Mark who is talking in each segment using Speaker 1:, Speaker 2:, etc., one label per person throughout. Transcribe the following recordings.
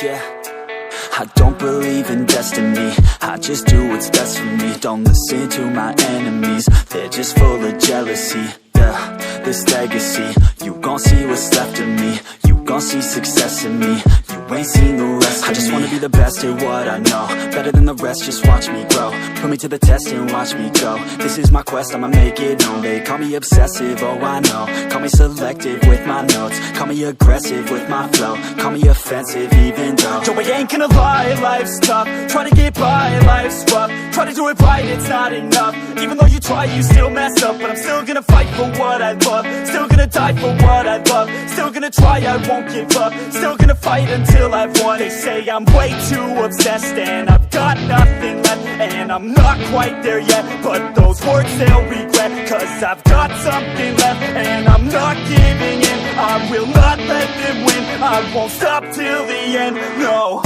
Speaker 1: yeah. I don't believe in destiny, I just do what's best for me. Don't listen to my enemies, they're just full of jealousy. Yeah, this legacy, you gon' see what's left of me. You gon' see success in me, you ain't seen the rest of me. I just wanna be the best at what I know, better than the rest, just watch me grow. Put me to the test and watch me go. This is my quest, I'ma make it known. They call me obsessive, oh I know. Call me selective with my notes, call me aggressive with my flow, call me offensive even though yo, I ain't gonna lie, life's tough. Try to get by, life's rough. Try to do it right, it's not enough. Even though you try, you still mess up. But I'm still gonna fight for what I love, still gonna die for what I love, still gonna try, I won't give up, still gonna fight until I've won. They say I'm way too obsessed and I've got nothing left, and I'm not quite there yet, but those words they'll regret, cause I've got something left and I'm not giving in. I will not let them win, I won't stop till the end, no.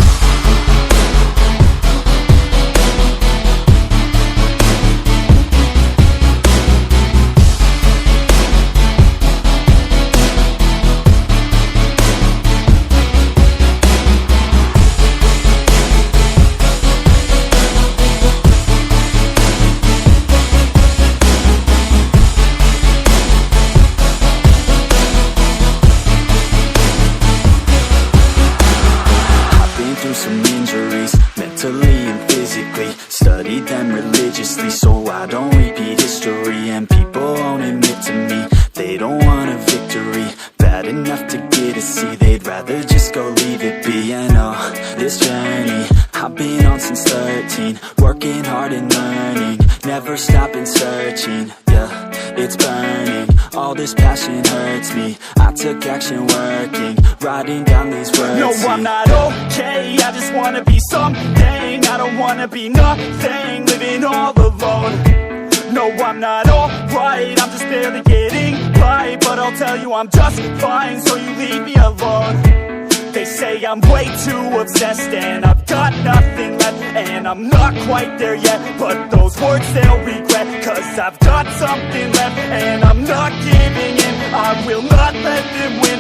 Speaker 1: Some injuries, mentally and physically, studied them religiously so I don't repeat history. And people won't admit to me they don't want a victory bad enough to get a C, they'd rather just go leave it be. And oh, this journey I've been on since 13, working hard and learning, never stopping searching. Yeah, it's burning, all this passion hurts me. I took action working, writing down these words. No, I'm not okay, I just wanna be something. I don't wanna be nothing, living all alone. No, I'm not alright, I'm just barely getting by, but I'll tell you I'm just fine, so you leave me alone. They say I'm way too obsessed and I've got nothing left, and I'm not quite there yet, but those words they'll regret, cause I've got something left and I'm not giving in. I will not let them win.